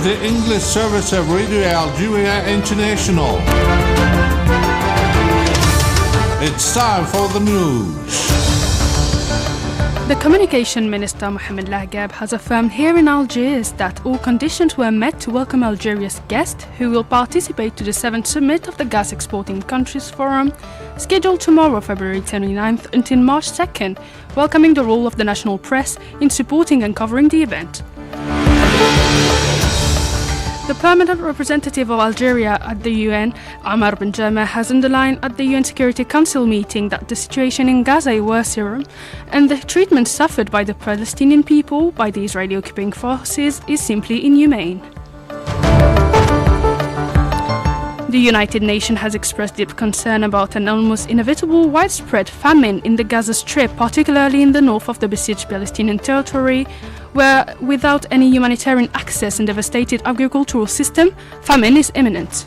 the English service of Radio Algeria International. It's time for the news. The Communication Minister Mohamed Lagheb has affirmed here in Algiers that all conditions were met to welcome Algeria's guest, who will participate to the 7th summit of the Gas Exporting Countries Forum, scheduled tomorrow, February 29th until March 2nd, welcoming the role of the national press in supporting and covering the event. The permanent representative of Algeria at the UN, Amar Benjama, has underlined at the UN Security Council meeting that the situation in Gaza was serious and the treatment suffered by the Palestinian people by the Israeli occupying forces is simply inhumane. The United Nations has expressed deep concern about an almost inevitable widespread famine in the Gaza Strip, particularly in the north of the besieged Palestinian territory, where, without any humanitarian access and devastated agricultural system, famine is imminent.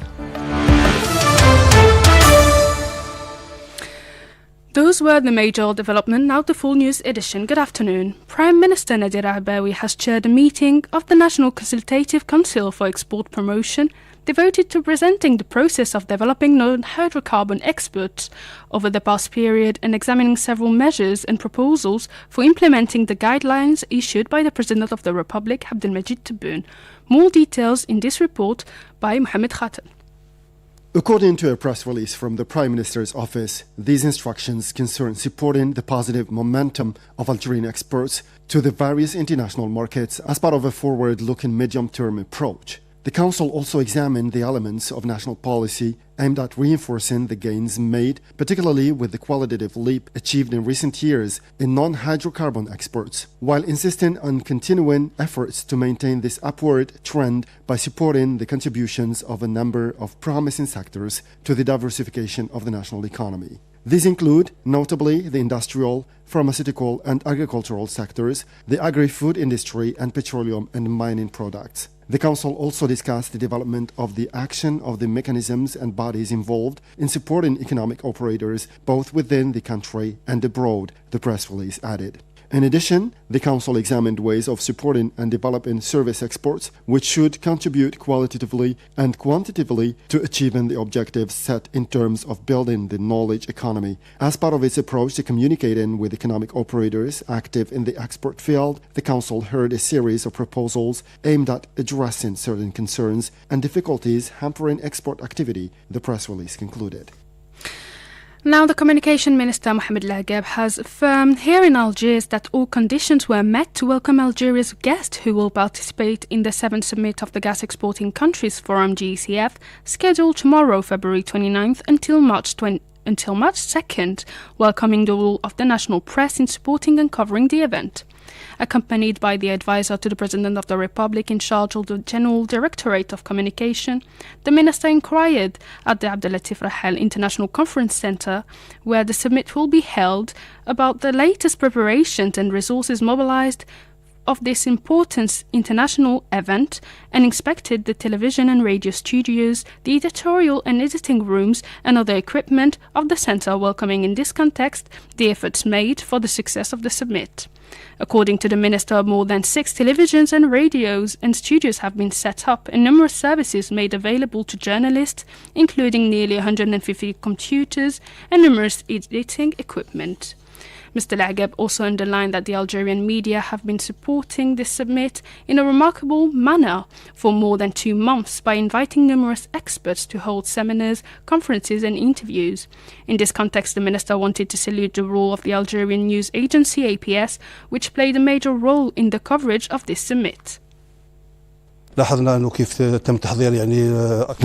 Those were the major developments. Now the full news edition. Good afternoon. Prime Minister Nadir Abawi has chaired a meeting of the National Consultative Council for Export Promotion devoted to presenting the process of developing non-hydrocarbon exports over the past period and examining several measures and proposals for implementing the guidelines issued by the President of the Republic, Abdelmajid Tebboune. More details in this report by Mohamed Khaten. According to a press release from the Prime Minister's office, these instructions concern supporting the positive momentum of Algerian exports to the various international markets as part of a forward-looking medium-term approach. The Council also examined the elements of national policy aimed at reinforcing the gains made, particularly with the qualitative leap achieved in recent years in non-hydrocarbon exports, while insisting on continuing efforts to maintain this upward trend by supporting the contributions of a number of promising sectors to the diversification of the national economy. These include, notably, the industrial, pharmaceutical and agricultural sectors, the agri-food industry and petroleum and mining products. The Council also discussed the development of the action of the mechanisms and bodies involved in supporting economic operators both within the country and abroad, the press release added. In addition, the Council examined ways of supporting and developing service exports, which should contribute qualitatively and quantitatively to achieving the objectives set in terms of building the knowledge economy. As part of its approach to communicating with economic operators active in the export field, the Council heard a series of proposals aimed at addressing certain concerns and difficulties hampering export activity, the press release concluded. Now, the Communication Minister Mohamed Lagheb has affirmed here in Algiers that all conditions were met to welcome Algeria's guest, who will participate in the 7th Summit of the Gas Exporting Countries Forum GECF, scheduled tomorrow, February 29th until March 2nd, welcoming the role of the national press in supporting and covering the event. Accompanied by the advisor to the President of the Republic in charge of the General Directorate of Communication, the Minister inquired at the Abdelatif Rahel International Conference Center, where the summit will be held, about the latest preparations and resources mobilized of this important international event, and inspected the television and radio studios, the editorial and editing rooms and other equipment of the center, welcoming in this context the efforts made for the success of the summit. According to the Minister, more than 6 televisions and radios and studios have been set up and numerous services made available to journalists, including nearly 150 computers and numerous editing equipment. Mr. Lagheb also underlined that the Algerian media have been supporting this summit in a remarkable manner for more than 2 months by inviting numerous experts to hold seminars, conferences and interviews. In this context, the Minister wanted to salute the role of the Algerian news agency APS, which played a major role in the coverage of this summit. We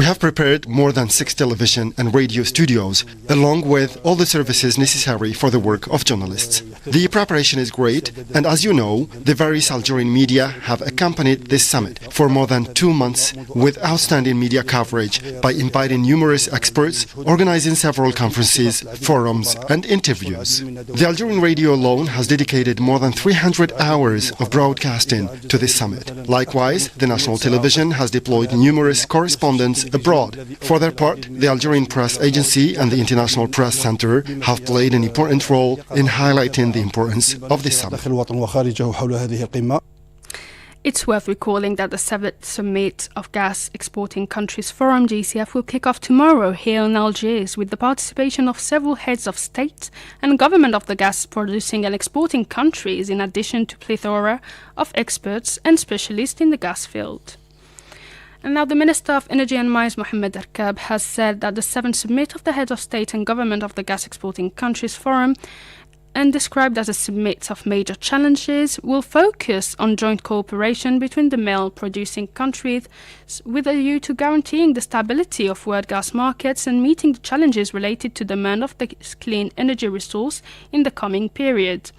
have prepared more than 6 television and radio studios, along with all the services necessary for the work of journalists. The preparation is great, and as you know, the various Algerian media have accompanied this summit for more than 2 months with outstanding media coverage by inviting numerous experts, organizing several conferences, forums and interviews. The Algerian radio alone has dedicated more than 300 hours of broadcasting to this summit. Likewise, the National Television has deployed numerous correspondents abroad. For their part, the Algerian Press Agency and the International Press Center have played an important role in highlighting the importance of this summit. It's worth recalling that the 7th Summit of Gas Exporting Countries Forum, GCF, will kick off tomorrow here in Algiers with the participation of several heads of state and government of the gas producing and exporting countries, in addition to a plethora of experts and specialists in the gas field. And now the Minister of Energy and Mines, Mohamed Erkab, has said that the 7th Summit of the Heads of State and Government of the Gas Exporting Countries Forum, and described as a summit of major challenges, will focus on joint cooperation between the meal-producing countries with a view to guaranteeing the stability of world gas markets and meeting the challenges related to demand of the clean energy resource in the coming period.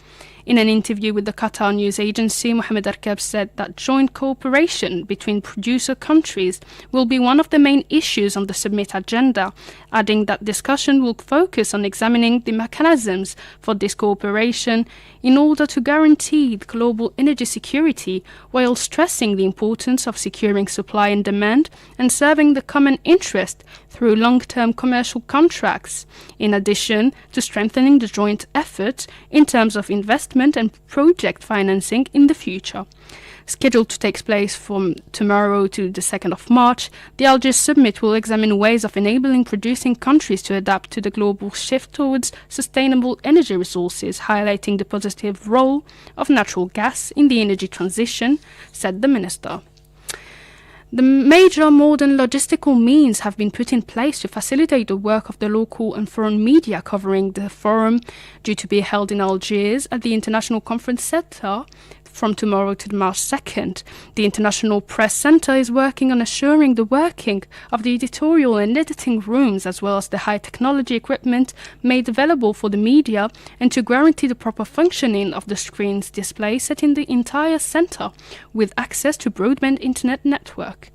In an interview with the Qatar news agency, Mohamed Erkab said that joint cooperation between producer countries will be one of the main issues on the summit agenda, adding that discussion will focus on examining the mechanisms for this cooperation in order to guarantee the global energy security, while stressing the importance of securing supply and demand and serving the common interest through long-term commercial contracts, in addition to strengthening the joint effort in terms of investment and project financing in the future. Scheduled to take place from tomorrow to the 2nd of March, the Algiers Summit will examine ways of enabling producing countries to adapt to the global shift towards sustainable energy resources, highlighting the positive role of natural gas in the energy transition, said the minister. The major modern logistical means have been put in place to facilitate the work of the local and foreign media covering the forum, due to be held in Algiers at the International Conference Centre from tomorrow to March 2nd. The International Press Centre is working on assuring the working of the editorial and editing rooms, as well as the high technology equipment made available for the media, and to guarantee the proper functioning of the screens display set in the entire centre, with access to broadband internet network.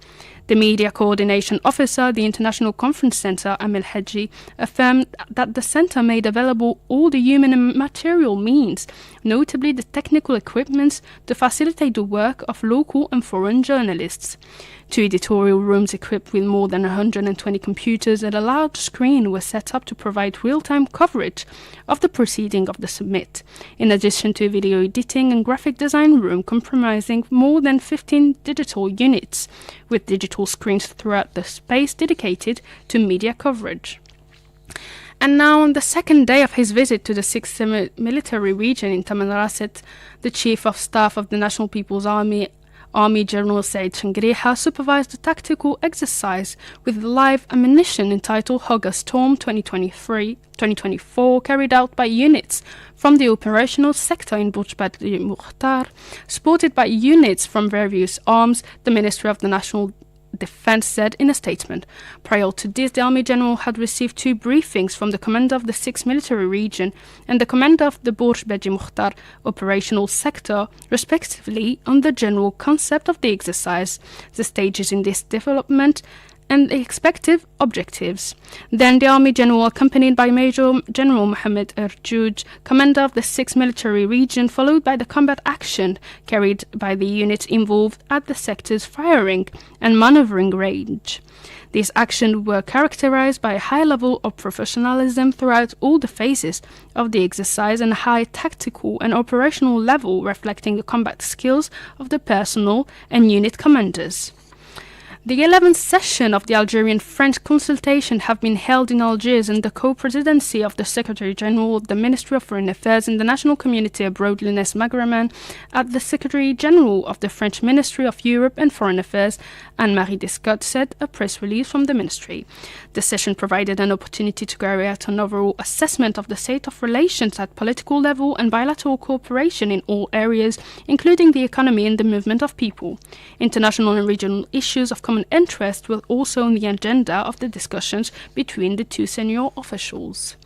The Media Coordination Officer at the International Conference Centre, Amel Hadji, affirmed that the centre made available all the human and material means, notably the technical equipment, to facilitate the work of local and foreign journalists. 2 editorial rooms equipped with more than 120 computers and a large screen were set up to provide real-time coverage of the proceeding of the summit, in addition to a video editing and graphic design room comprising more than 15 digital units, with digital screens throughout the space dedicated to media coverage. And now, on the second day of his visit to the 6th Military Region in Tamanrasset, the Chief of Staff of the National People's Army General Said Shangriha supervised a tactical exercise with live ammunition entitled Hoga Storm 2023-2024, carried out by units from the operational sector in Burj Badri Mukhtar, supported by units from various arms, the Ministry of the National Defense said in a statement. Prior to this, the Army General had received 2 briefings from the commander of the 6th Military Region and the commander of the Burj Badri Mukhtar operational sector, respectively, on the general concept of the exercise, the stages in this development, and the expected objectives. Then the Army General, accompanied by Major General Mohammed Erjouj, commander of the 6th Military Region, followed by the combat action carried by the units involved at the sector's firing and maneuvering range. These actions were characterized by a high level of professionalism throughout all the phases of the exercise and a high tactical and operational level, reflecting the combat skills of the personnel and unit commanders. The 11th session of the Algerian-French consultation have been held in Algiers under the co-presidency of the Secretary-General of the Ministry of Foreign Affairs and the National Community Abroad, Lounès Maghraman, at the Secretary-General of the French Ministry of Europe and Foreign Affairs, Anne-Marie Descottes, said a press release from the ministry. The session provided an opportunity to carry out an overall assessment of the state of relations at political level and bilateral cooperation in all areas, including the economy and the movement of people. International and regional issues of common interest were also on the agenda of the discussions between the 2 senior officials.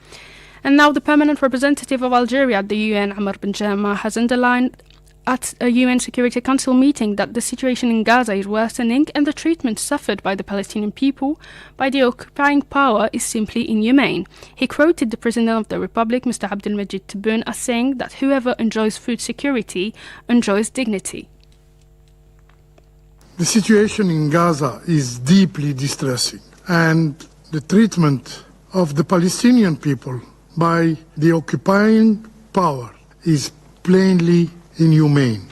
And now the permanent representative of Algeria at the UN, Amr Benjama, has underlined at a UN Security Council meeting that the situation in Gaza is worsening and the treatment suffered by the Palestinian people by the occupying power is simply inhumane. He quoted the President of the Republic, Mr. Abdelmajid Tebboune, as saying that whoever enjoys food security enjoys dignity. The situation in Gaza is deeply distressing, and the treatment of the Palestinian people by the occupying power is plainly inhumane.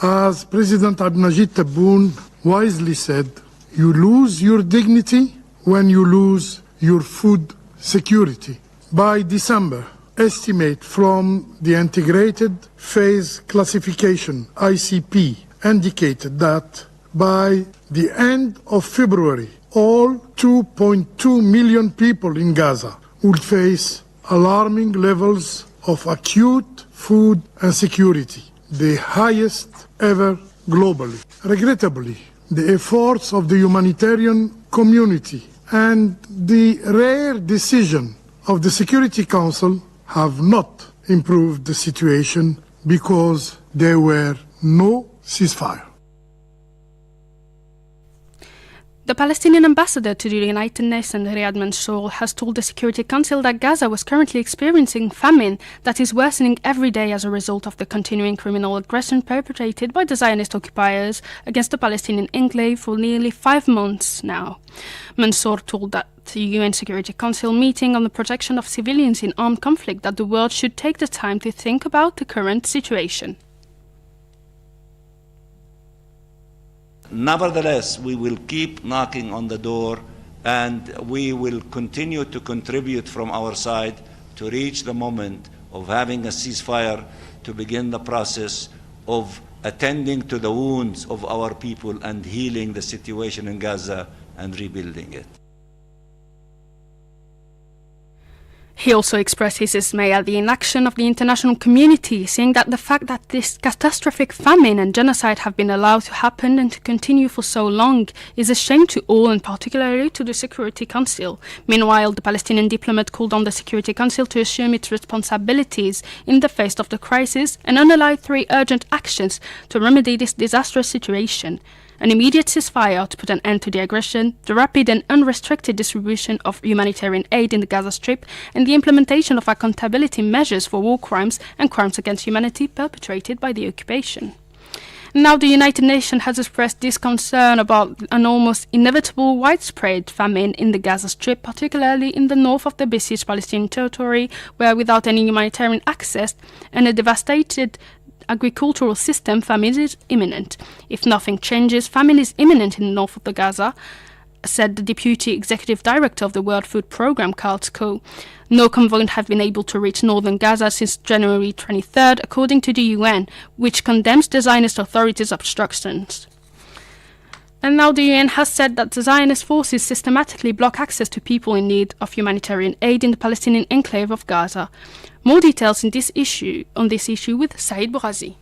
As President Abdel Tebboune wisely said, you lose your dignity when you lose your food security. By December, estimate from the Integrated Phase Classification, ICP, indicated that by the end of February, all 2.2 million people in Gaza would face alarming levels of acute food insecurity, the highest ever globally. Regrettably, the efforts of the humanitarian community and the rare decision of the Security Council have not improved the situation because there were no ceasefire. The Palestinian ambassador to the United Nations, Riyad Mansour, has told the Security Council that Gaza was currently experiencing famine that is worsening every day as a result of the continuing criminal aggression perpetrated by the Zionist occupiers against the Palestinian enclave for nearly 5 months now. Mansour told that the UN Security Council meeting on the protection of civilians in armed conflict that the world should take the time to think about the current situation. Nevertheless, we will keep knocking on the door, and we will continue to contribute from our side to reach the moment of having a ceasefire, to begin the process of attending to the wounds of our people and healing the situation in Gaza and rebuilding it. He also expressed his dismay at the inaction of the international community, saying that the fact that this catastrophic famine and genocide have been allowed to happen and to continue for so long is a shame to all, and particularly to the Security Council. Meanwhile, the Palestinian diplomat called on the Security Council to assume its responsibilities in the face of the crisis and underlined 3 urgent actions to remedy this disastrous situation: an immediate ceasefire to put an end to the aggression, the rapid and unrestricted distribution of humanitarian aid in the Gaza Strip, and the implementation of accountability measures for war crimes and crimes against humanity perpetrated by the occupation. Now, the United Nations has expressed this concern about an almost inevitable widespread famine in the Gaza Strip, particularly in the north of the besieged Palestinian territory, where without any humanitarian access and a devastated agricultural system, famine is imminent. If nothing changes, famine is imminent in the north of the Gaza, said the Deputy Executive Director of the World Food Programme, Karl Sko. No convoy have been able to reach northern Gaza since January 23rd, according to the UN, which condemns the Zionist authorities' obstructions. And now the UN has said that the Zionist forces systematically block access to people in need of humanitarian aid in the Palestinian enclave of Gaza. More details on this issue with Said Bourazi.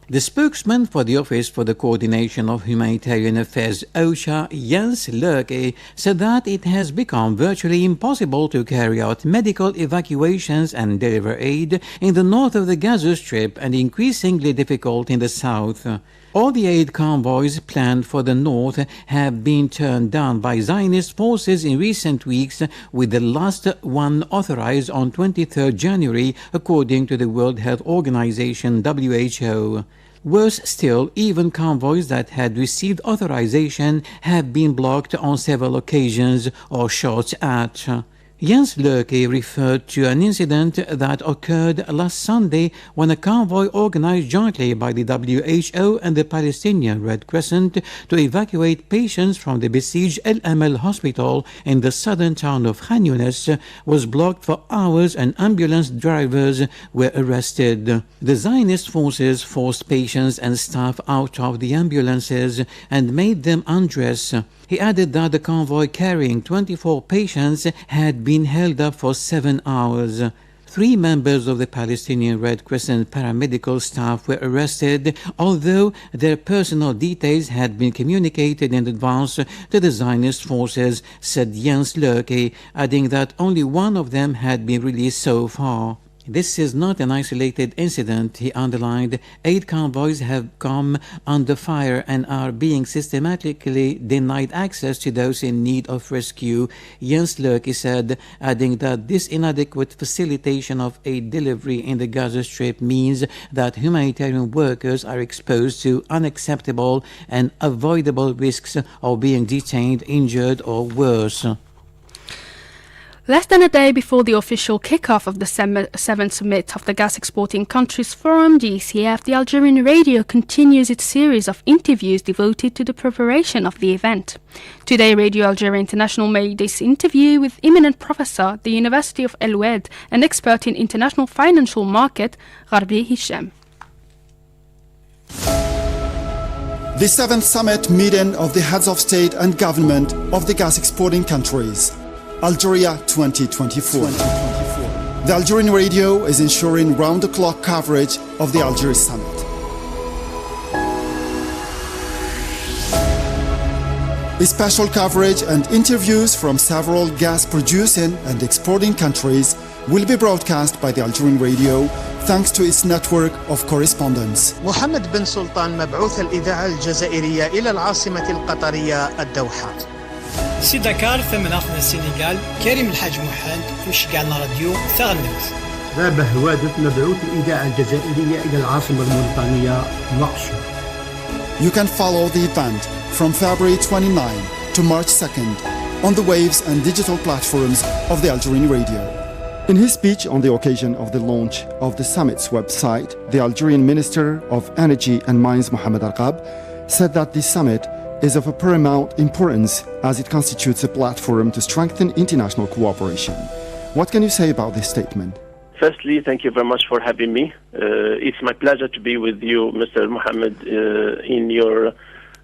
The spokesman for the Office for the Coordination of Humanitarian Affairs, OCHA, Jens Lerke, said that it has become virtually impossible to carry out medical evacuations and deliver aid in the north of the Gaza Strip and increasingly difficult in the south. All the aid convoys planned for the north have been turned down by Zionist forces in recent weeks, with the last one authorized on 23rd January, according to the World Health Organization, WHO. Worse still, even convoys that had received authorization have been blocked on several occasions or shot at. Jens Lerke referred to an incident that occurred last Sunday when a convoy organized jointly by the WHO and the Palestinian Red Crescent to evacuate patients from the besieged El Amel hospital in the southern town of Khan Younis was blocked for hours and ambulance drivers were arrested. The Zionist forces forced patients and staff out of the ambulances and made them undress. He added that the convoy carrying 24 patients had been held up for 7 hours. 3 members of the Palestinian Red Crescent paramedical staff were arrested, although their personal details had been communicated in advance to the Zionist forces, said Jens Lerke, adding that only one of them had been released so far. This is not an isolated incident, he underlined. 8 convoys have come under fire and are being systematically denied access to those in need of rescue, Jens Lerke said, adding that this inadequate facilitation of aid delivery in the Gaza Strip means that humanitarian workers are exposed to unacceptable and avoidable risks of being detained, injured or worse. Less than a day before the official kick-off of the 7th Summit of the Gas Exporting Countries Forum, GECF, the Algerian radio continues its series of interviews devoted to the preparation of the event. Today, Radio Algeria International made this interview with eminent professor at the University of El Oued and expert in international financial market, Gharbi Hisham. The 7th Summit meeting of the heads of state and government of the gas exporting countries. Algeria 2024. The Algerian radio is ensuring round-the-clock coverage of the Algiers Summit. A special coverage and interviews from several gas-producing and exporting countries will be broadcast by the Algerian radio thanks to its network of correspondents. محمد بن سلطان مبعوث الإذاعة الجزائرية إلى العاصمة القطرية الدوحة. سي دكار ثم ناخذ السنغال كريم الحاج محمد وش قعنا راديو ثغنوس. رابح هوادف مبعوث الإذاعة الجزائرية إلى العاصمة الموريتانية نقشو. You can follow the event from February 29 to March 2nd on the waves and digital platforms of the Algerian radio. In his speech on the occasion of the launch of the summit's website, the Algerian Minister of Energy and Mines Mohamed Arqab said that the summit is of a paramount importance as it constitutes a platform to strengthen international cooperation. What can you say about this statement? Firstly, thank you very much for having me. It's my pleasure to be with you, Mr. Mohammed, in your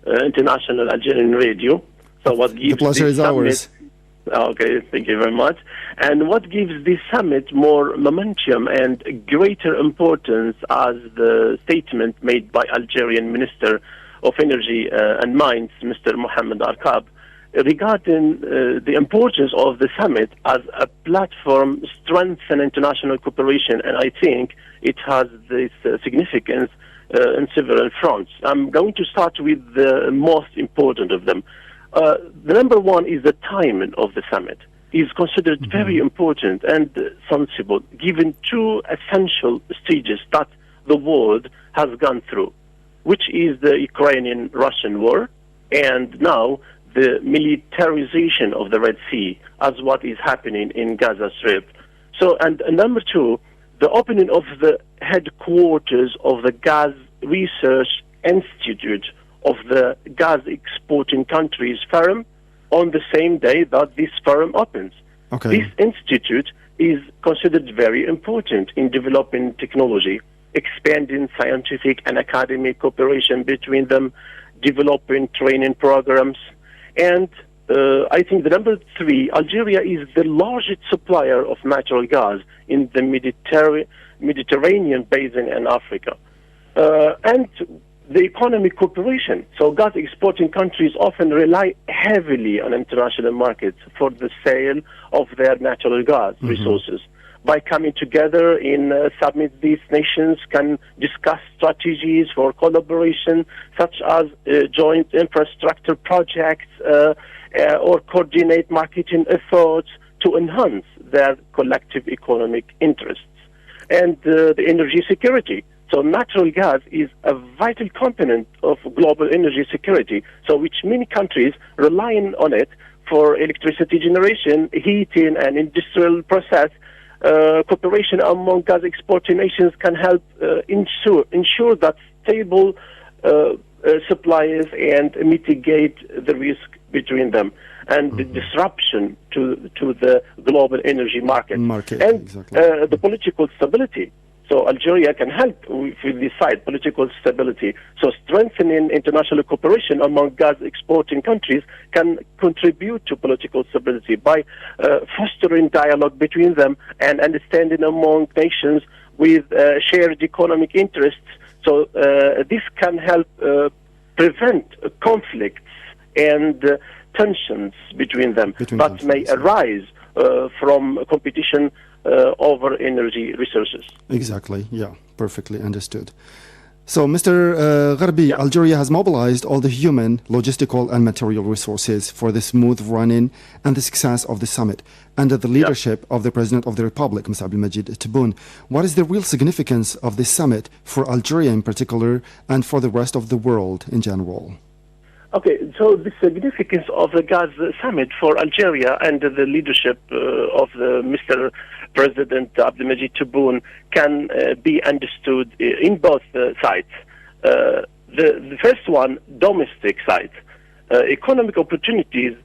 international Algerian radio. So what gives the pleasure is ours. Okay, thank you very much. And what gives this summit more momentum and greater importance as the statement made by Algerian Minister of Energy and Mines, Mr. Mohamed Arqab, regarding the importance of the summit as a platform strengthen international cooperation, and I think it has this significance in several fronts. I'm going to start with the most important of them. The number one is the timing of the summit. Is considered very important and sensible, given two essential stages that the world has gone through, which is the Ukrainian-Russian war, and now the militarization of the Red Sea, as what is happening in Gaza Strip. So, and number two, the opening of the headquarters of the Gas Research Institute of the Gas Exporting Countries Forum on the same day that this forum opens. Okay. This institute is considered very important in developing technology, expanding scientific and academic cooperation between them, developing training programs, and I think the number three, Algeria is the largest supplier of natural gas in the Mediterranean basin in Africa. And the economic cooperation. So gas exporting countries often rely heavily on international markets for the sale of their natural gas resources. By coming together in summits, these nations can discuss strategies for collaboration, such as joint infrastructure projects or coordinate marketing efforts to enhance their collective economic interests. And the energy security. So natural gas is a vital component of global energy security, so which many countries relying on it for electricity generation, heating, and industrial process. Cooperation among gas exporting nations can help ensure that stable supplies and mitigate the risk between them and the disruption to the global energy market. And exactly. The political stability. So Algeria can help with this side, political stability. So strengthening international cooperation among gas exporting countries can contribute to political stability by fostering dialogue between them and understanding among nations with shared economic interests. So this can help prevent conflicts and tensions between them that may arise from competition over energy resources. Exactly, yeah, perfectly understood. So, Mr. Gharbi, Algeria has mobilized all the human, logistical, and material resources for the smooth running and the success of the summit under the leadership of the President of the Republic, Mr. Abdelmajid Tebboune. What is the real significance of this summit for Algeria in particular and for the rest of the world in general? Okay, so the significance of the gas summit for Algeria and the leadership of Mr. President Abdelmadjid Tebboune can be understood in both sides. The first one, domestic side. Economic opportunities.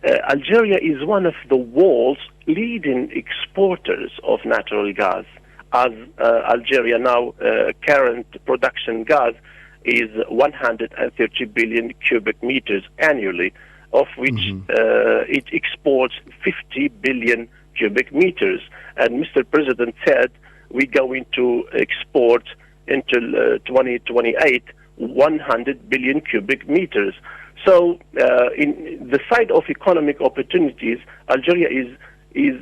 Algeria is one of the world's leading exporters of natural gas, as Algeria now current production gas is 130 billion cubic meters annually, of which it exports 50 billion cubic meters. And Mr. President said we're going to export until 2028 100 billion cubic meters. So in the side of economic opportunities, Algeria is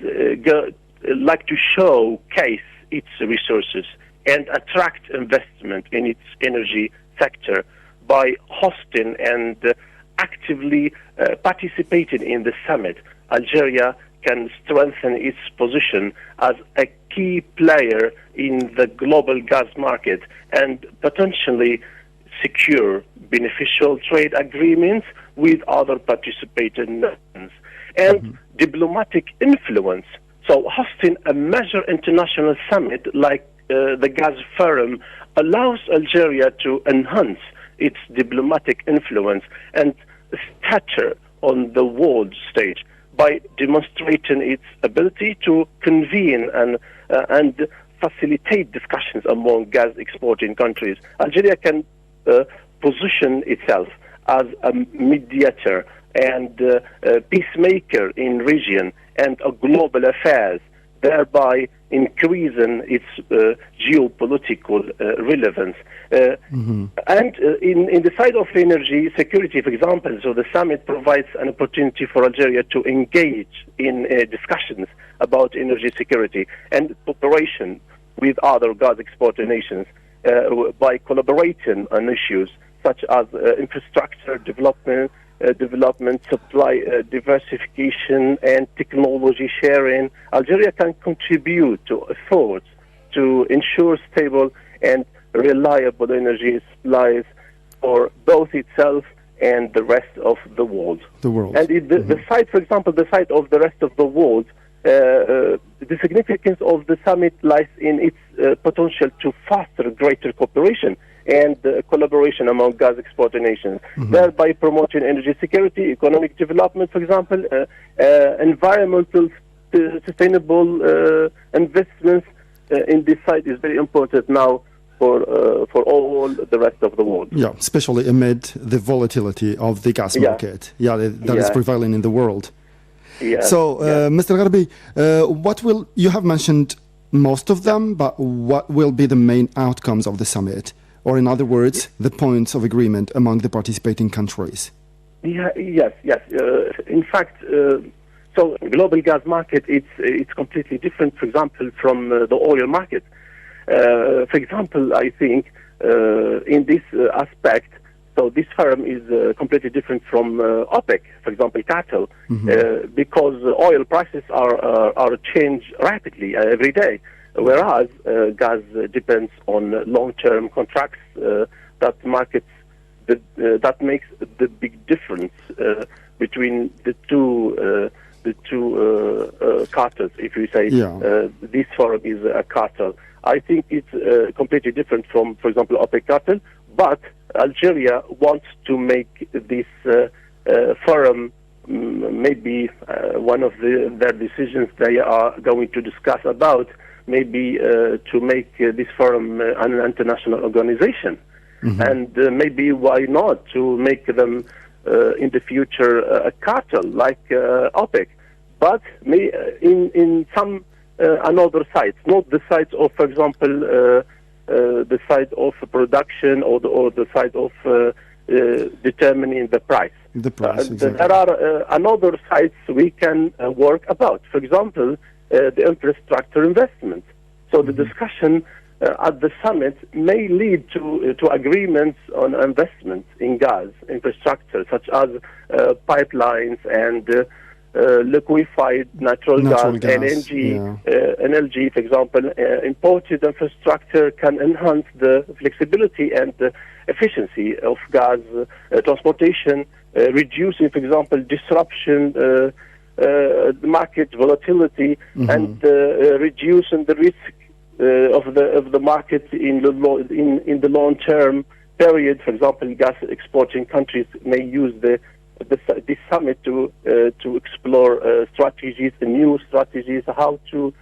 like to showcase its resources and attract investment in its energy sector by hosting and actively participating in the summit. Algeria can strengthen its position as a key player in the global gas market and potentially secure beneficial trade agreements with other participating nations. And diplomatic influence. So hosting a major international summit like the Gas Forum allows Algeria to enhance its diplomatic influence and stature on the world stage by demonstrating its ability to convene and facilitate discussions among gas exporting countries. Algeria can position itself as a mediator and a peacemaker in region and a global affairs, thereby increasing its geopolitical relevance. And in the side of energy security, for example, so the summit provides an opportunity for Algeria to engage in discussions about energy security and cooperation with other gas exporting nations by collaborating on issues such as infrastructure development, supply diversification, and technology sharing. Algeria can contribute to efforts to ensure stable and reliable energy supplies for both itself and the rest of the world. And the side, for example, the side of the rest of the world, the significance of the summit lies in its potential to foster greater cooperation and collaboration among gas exporting nations, thereby promoting energy security, economic development, for example, environmental sustainable investments in this site is very important now for all the rest of the world. Yeah, especially amid the volatility of the gas market. That is prevailing in the world. So, Mr. Gharbi, you have mentioned most of them, but what will be the main outcomes of the summit? Or in other words, the points of agreement among the participating countries? Yes. In fact, so global gas market, it's completely different, for example, from the oil market. For example, I think in this aspect, so this forum is completely different from OPEC, for example, Qatar, because oil prices are changed rapidly every day, whereas gas depends on long-term contracts that makes the big difference between the two cartels. If we say this forum is a cartel, I think it's completely different from, for example, OPEC cartel, but Algeria wants to make this forum maybe one of their decisions they are going to discuss about, maybe to make this forum an international organization. And maybe why not to make them in the future a cartel like OPEC, but in some another sites, not the sites of, for example, the side of production or the side of determining the price. Exactly. There are another sites we can work about. For example, the infrastructure investment. So the discussion at the summit may lead to agreements on investments in gas infrastructure, such as pipelines and liquefied natural gas, LNG, NLG, for example, imported infrastructure can enhance the flexibility and the efficiency of gas transportation, reducing, for example, disruption, market volatility, and reducing the risk of the market in the long term period. For example, gas exporting countries may use this summit to explore strategies, new strategies, how to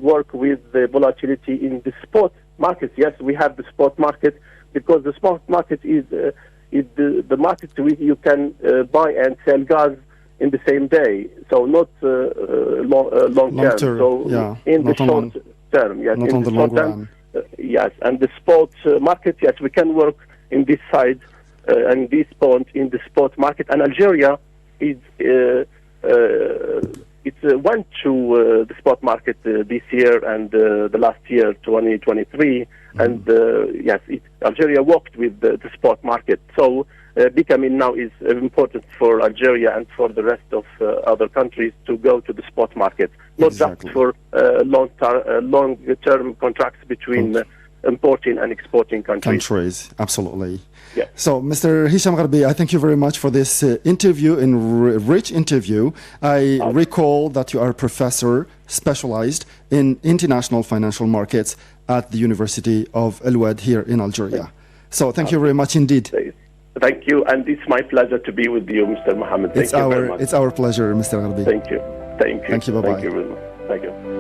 work with the volatility in the spot market. Yes, we have the spot market because the spot market is the market where you can buy and sell gas in the same day. So not long term. So in the short term, yes, in the short term, yes, and the spot market, yes, we can work in this side. And this point in the spot market, and Algeria is went to the spot market this year and the last year, 2023, and yes, Algeria worked with the spot market. So becoming now is important for Algeria and for the rest of other countries to go to the spot market, not just for long-term contracts between importing and exporting countries. Absolutely. Yeah. So, Mr. Hisham Gharbi, I thank you very much for this interview, rich interview. I recall that you are a professor specialized in international financial markets at the University of Al Wad here in Algeria. So, thank you very much indeed. Thank you, and it's my pleasure to be with you, Mr. Mohammed. Thank you very much. It's our pleasure, Mr. Gharbi. Thank you. Thank you. Thank you. Bye-bye. Thank you very much. Thank you.